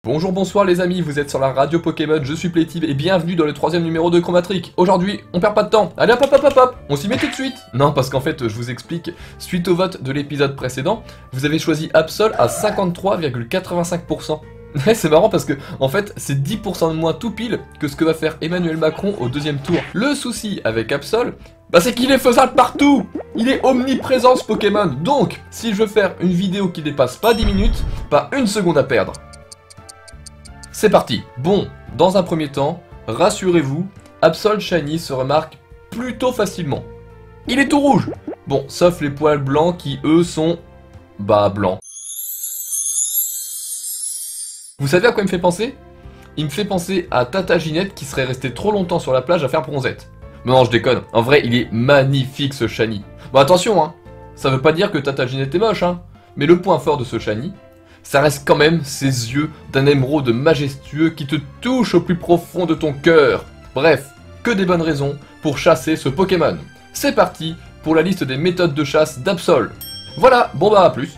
Bonjour, bonsoir les amis, vous êtes sur la radio Pokémon, je suis Playtib et bienvenue dans le 3ème numéro de Chromatrick. Aujourd'hui, on perd pas de temps, allez hop hop hop hop hop, on s'y met tout de suite. Non, parce qu'en fait, je vous explique, suite au vote de l'épisode précédent, vous avez choisi Absol à 53,85%. C'est marrant parce que, en fait, c'est 10% de moins tout pile que ce que va faire Emmanuel Macron au deuxième tour. Le souci avec Absol, c'est qu'il est faisable partout. Il est omniprésent ce Pokémon. Donc, si je veux faire une vidéo qui dépasse pas 10 minutes, pas une seconde à perdre. C'est parti. Bon, dans un premier temps, rassurez-vous, Absol Shiny se remarque plutôt facilement. Il est tout rouge. Bon, sauf les poils blancs qui, eux, sont... blancs. Vous savez à quoi il me fait penser? Il me fait penser à Tata Ginette qui serait restée trop longtemps sur la plage à faire bronzette. Non, je déconne. En vrai, il est magnifique ce Shiny. Bon, attention, hein. Ça veut pas dire que Tata Ginette est moche, hein. Mais le point fort de ce Shiny, ça reste quand même ses yeux d'un émeraude majestueux qui te touche au plus profond de ton cœur. Bref, que des bonnes raisons pour chasser ce Pokémon. C'est parti pour la liste des méthodes de chasse d'Absol. Voilà, bon à plus.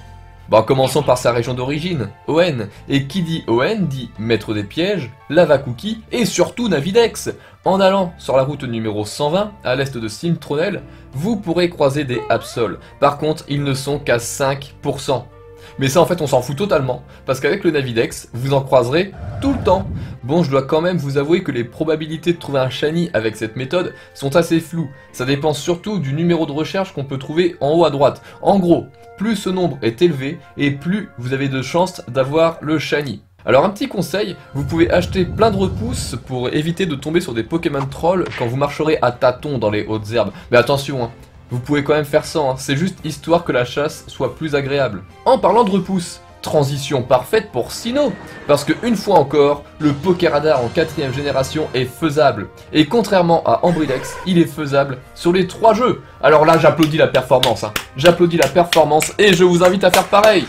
Commençons par sa région d'origine, ON. Et qui dit ON dit maître des pièges, Lava Cookie et surtout Navidex. En allant sur la route numéro 120, à l'est de Simtronel, vous pourrez croiser des Absol. Par contre, ils ne sont qu'à 5%. Mais ça en fait on s'en fout totalement, parce qu'avec le Navidex, vous en croiserez tout le temps. Bon, je dois quand même vous avouer que les probabilités de trouver un Shiny avec cette méthode sont assez floues. Ça dépend surtout du numéro de recherche qu'on peut trouver en haut à droite. En gros, plus ce nombre est élevé, et plus vous avez de chances d'avoir le Shiny. Alors un petit conseil, vous pouvez acheter plein de repousses pour éviter de tomber sur des Pokémon Trolls quand vous marcherez à tâtons dans les hautes herbes. Mais attention, hein. Vous pouvez quand même faire ça, hein. C'est juste histoire que la chasse soit plus agréable. En parlant de repousse, transition parfaite pour Sinnoh, parce que une fois encore, le Pokéradar en 4ème génération est faisable. Et contrairement à Ambrilex, il est faisable sur les 3 jeux. Alors là, j'applaudis la performance, hein. J'applaudis la performance et je vous invite à faire pareil.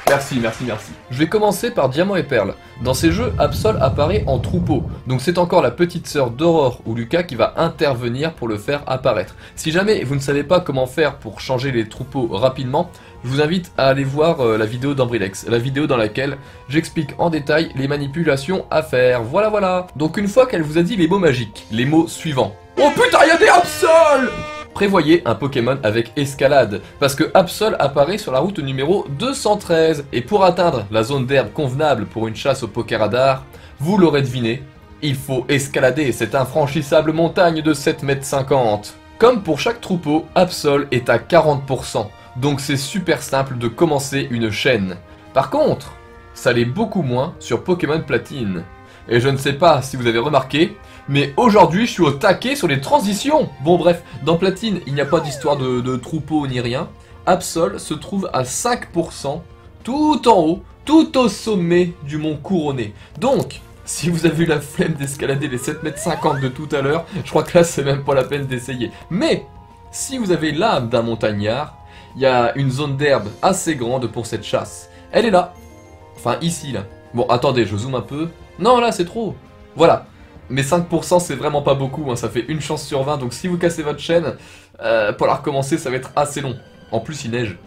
Merci, merci, merci. Je vais commencer par Diamant et Perle. Dans ces jeux, Absol apparaît en troupeau, donc c'est encore la petite sœur d'Aurore ou Lucas qui va intervenir pour le faire apparaître. Si jamais vous ne savez pas comment faire pour changer les troupeaux rapidement, je vous invite à aller voir la vidéo d'Ambrilex, la vidéo dans laquelle j'explique en détail les manipulations à faire. Voilà, voilà. Donc une fois qu'elle vous a dit les mots magiques, les mots suivants. Oh putain, y'a des Absol! Prévoyez un Pokémon avec escalade, parce que Absol apparaît sur la route numéro 213, et pour atteindre la zone d'herbe convenable pour une chasse au Pokéradar, vous l'aurez deviné, il faut escalader cette infranchissable montagne de 7,50 m. Comme pour chaque troupeau, Absol est à 40%, donc c'est super simple de commencer une chaîne. Par contre, ça l'est beaucoup moins sur Pokémon Platine. Et je ne sais pas si vous avez remarqué, mais aujourd'hui je suis au taquet sur les transitions. Bon bref, dans Platine il n'y a pas d'histoire de troupeau ni rien. Absol se trouve à 5%, tout en haut, tout au sommet du mont Couronné. Donc, si vous avez eu la flemme d'escalader les 7,50 m de tout à l'heure, je crois que là c'est même pas la peine d'essayer. Mais, si vous avez l'âme d'un montagnard, il y a une zone d'herbe assez grande pour cette chasse. Elle est là. Enfin ici là. Bon attendez, je zoome un peu. Non là c'est trop. Voilà. Mais 5% c'est vraiment pas beaucoup, hein. Ça fait une chance sur 20, donc si vous cassez votre chaîne, pour la recommencer ça va être assez long. En plus il neige,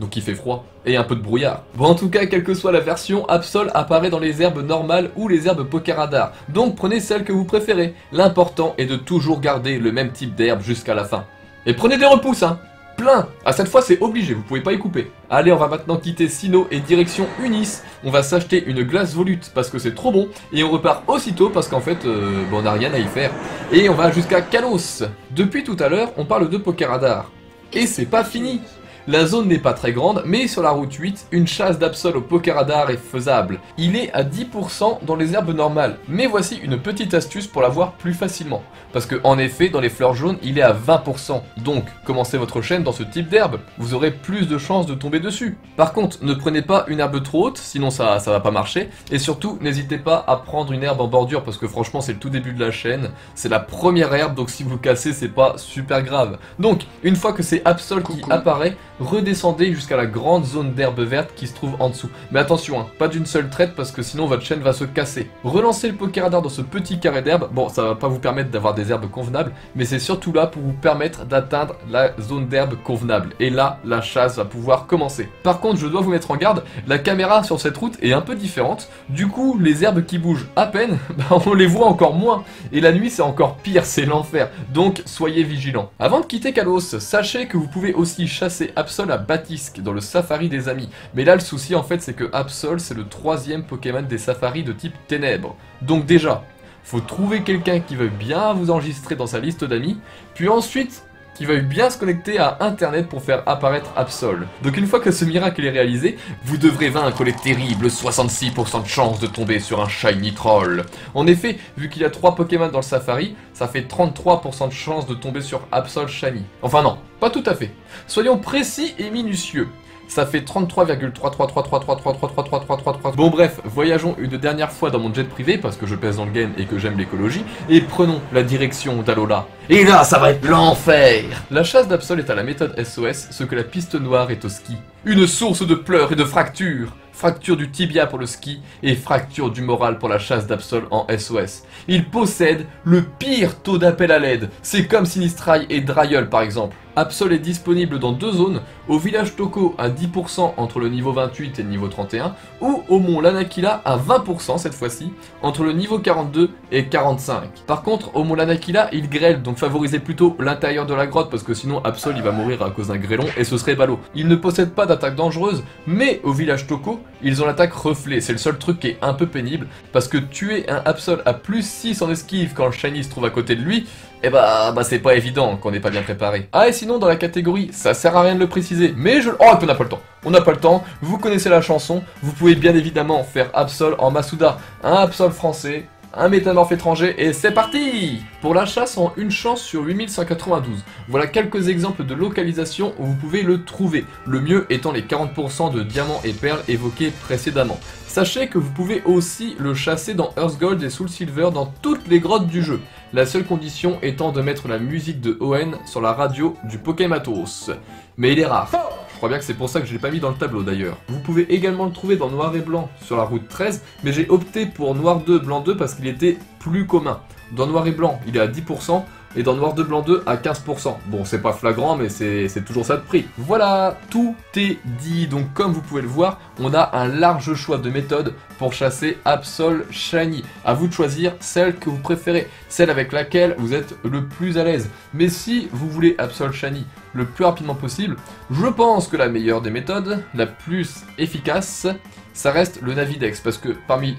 donc il fait froid, et un peu de brouillard. Bon en tout cas, quelle que soit la version, Absol apparaît dans les herbes normales ou les herbes Pokéradar, donc prenez celle que vous préférez. L'important est de toujours garder le même type d'herbe jusqu'à la fin. Et prenez des repousses, hein. Plein. Ah, cette fois c'est obligé, vous pouvez pas y couper. Allez, on va maintenant quitter Sinnoh et direction Unis. On va s'acheter une glace volute parce que c'est trop bon. Et on repart aussitôt parce qu'en fait, on n'a rien à y faire. Et on va jusqu'à Kalos. Depuis tout à l'heure, on parle de Pokéradar. Et c'est pas fini. La zone n'est pas très grande, mais sur la route 8, une chasse d'Absol au Pokéradar est faisable. Il est à 10% dans les herbes normales, mais voici une petite astuce pour l'avoir plus facilement. Parce que en effet, dans les fleurs jaunes, il est à 20%. Donc, commencez votre chaîne dans ce type d'herbe, vous aurez plus de chances de tomber dessus. Par contre, ne prenez pas une herbe trop haute, sinon ça va pas marcher. Et surtout, n'hésitez pas à prendre une herbe en bordure, parce que franchement, c'est le tout début de la chaîne. C'est la première herbe, donc si vous cassez, c'est pas super grave. Donc, une fois que c'est Absol qui apparaît, redescendez jusqu'à la grande zone d'herbe verte qui se trouve en dessous. Mais attention, hein, pas d'une seule traite parce que sinon votre chaîne va se casser. Relancez le Pokéradar dans ce petit carré d'herbe. Bon, ça va pas vous permettre d'avoir des herbes convenables, mais c'est surtout là pour vous permettre d'atteindre la zone d'herbe convenable. Et là, la chasse va pouvoir commencer. Par contre, je dois vous mettre en garde, la caméra sur cette route est un peu différente. Du coup, les herbes qui bougent à peine, bah, on les voit encore moins. Et la nuit, c'est encore pire, c'est l'enfer. Donc, soyez vigilants. Avant de quitter Kalos, sachez que vous pouvez aussi chasser Absol à Batisque dans le safari des amis. Mais là, le souci, en fait, c'est que Absol, c'est le 3e Pokémon des safaris de type ténèbres. Donc déjà, faut trouver quelqu'un qui veuille bien vous enregistrer dans sa liste d'amis, puis ensuite qui veuille bien se connecter à internet pour faire apparaître Absol. Donc une fois que ce miracle est réalisé, vous devrez vaincre les terribles 66% de chance de tomber sur un Shiny Troll. En effet, vu qu'il y a 3 Pokémon dans le safari, ça fait 33% de chance de tomber sur Absol Shiny. Enfin non, pas tout à fait. Soyons précis et minutieux. Ça fait 33,3333333333333. Bon bref, voyageons une dernière fois dans mon jet privé parce que je pèse dans le game et que j'aime l'écologie et prenons la direction d'Alola. Et là, ça va être l'enfer. La chasse d'Absol est à la méthode SOS, ce que la piste noire est au ski. Une source de pleurs et de fractures. Fracture du tibia pour le ski et fracture du moral pour la chasse d'Absol en SOS. Il possède le pire taux d'appel à l'aide. C'est comme Sinistrai et Dryol par exemple. Absol est disponible dans 2 zones, au village Toko à 10% entre le niveau 28 et le niveau 31, ou au mont Lanakila à 20% cette fois-ci, entre le niveau 42 et 45. Par contre, au mont Lanakila, il grêle, donc favorisez plutôt l'intérieur de la grotte, parce que sinon Absol il va mourir à cause d'un grêlon, et ce serait ballot. Il ne possède pas d'attaque dangereuse, mais au village Toko, ils ont l'attaque reflet, c'est le seul truc qui est un peu pénible, parce que tuer un Absol à plus 6 en esquive quand le Shiny se trouve à côté de lui, eh bah c'est pas évident qu'on n'est pas bien préparé. Ah et sinon dans la catégorie, ça sert à rien de le préciser, mais je... Oh on n'a pas le temps, on n'a pas le temps, vous connaissez la chanson, vous pouvez bien évidemment faire Absol en Masuda, un Absol français, un métamorphe étranger, et c'est parti! Pour la chasse en une chance sur 8192, voilà quelques exemples de localisation où vous pouvez le trouver, le mieux étant les 40% de diamants et perles évoqués précédemment. Sachez que vous pouvez aussi le chasser dans Earth Gold et Soul Silver dans toutes les grottes du jeu, la seule condition étant de mettre la musique de Owen sur la radio du Pokématos. Mais il est rare. Je crois bien que c'est pour ça que je l'ai pas mis dans le tableau d'ailleurs. Vous pouvez également le trouver dans Noir et Blanc sur la route 13, mais j'ai opté pour Noir 2, Blanc 2 parce qu'il était plus commun. Dans Noir et Blanc, il est à 10%, et dans Noir 2 Blanc 2 à 15%. Bon, c'est pas flagrant, mais c'est toujours ça de prix. Voilà, tout est dit. Donc comme vous pouvez le voir, on a un large choix de méthodes pour chasser Absol Shiny. À vous de choisir celle que vous préférez, celle avec laquelle vous êtes le plus à l'aise. Mais si vous voulez Absol Shiny le plus rapidement possible, je pense que la meilleure des méthodes, la plus efficace, ça reste le Navidex, parce que parmi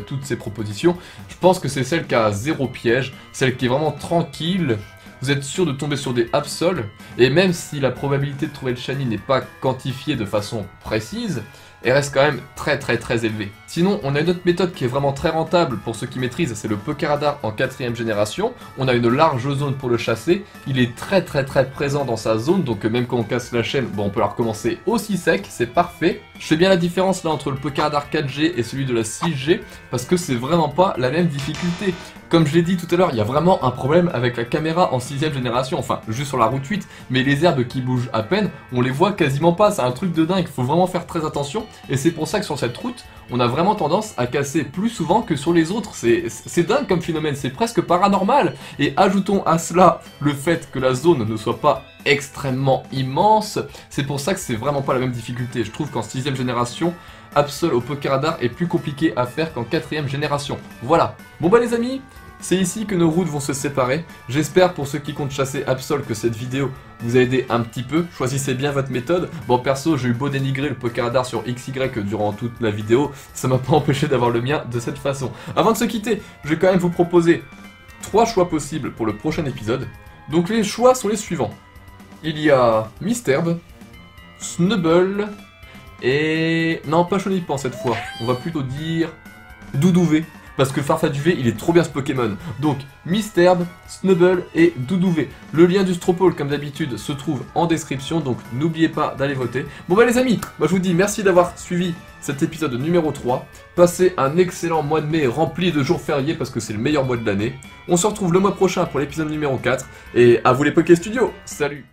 toutes ces propositions, je pense que c'est celle qui a 0 piège, celle qui est vraiment tranquille, vous êtes sûr de tomber sur des Absol, et même si la probabilité de trouver le Shiny n'est pas quantifiée de façon précise, elle reste quand même très élevée. Sinon, on a une autre méthode qui est vraiment très rentable pour ceux qui maîtrisent, c'est le Pokéradar en 4ème génération. On a une large zone pour le chasser, il est très présent dans sa zone, donc même quand on casse la chaîne, bon, on peut la recommencer aussi sec, c'est parfait. Je fais bien la différence là entre le Pokéradar 4G et celui de la 6G, parce que c'est vraiment pas la même difficulté. Comme je l'ai dit tout à l'heure, il y a vraiment un problème avec la caméra en 6ème génération, enfin juste sur la route 8, mais les herbes qui bougent à peine, on les voit quasiment pas, c'est un truc de dingue, il faut vraiment faire très attention, et c'est pour ça que sur cette route, on a vraiment tendance à casser plus souvent que sur les autres, c'est dingue comme phénomène, c'est presque paranormal, et ajoutons à cela le fait que la zone ne soit pas extrêmement immense, c'est pour ça que c'est vraiment pas la même difficulté, je trouve qu'en 6ème génération, Absol au Pokéradar est plus compliqué à faire qu'en 4ème génération. Voilà. Bon bah les amis, c'est ici que nos routes vont se séparer. J'espère pour ceux qui comptent chasser Absol que cette vidéo vous a aidé un petit peu. Choisissez bien votre méthode. Bon perso, j'ai eu beau dénigrer le Pokéradar sur XY durant toute la vidéo, ça m'a pas empêché d'avoir le mien de cette façon. Avant de se quitter, je vais quand même vous proposer 3 choix possibles pour le prochain épisode. Donc les choix sont les suivants. Il y a Misturb, Snubbull, et... non, pas Chonipan cette fois, on va plutôt dire Doudouvé, parce que Farfaduvé, il est trop bien ce Pokémon. Donc, Misturb, Snubbull et Doudouvé. Le lien du Stropole, comme d'habitude, se trouve en description, donc n'oubliez pas d'aller voter. Bon bah les amis, moi je vous dis merci d'avoir suivi cet épisode numéro 3. Passez un excellent mois de mai rempli de jours fériés, parce que c'est le meilleur mois de l'année. On se retrouve le mois prochain pour l'épisode numéro 4, et à vous les Poké Studios, salut!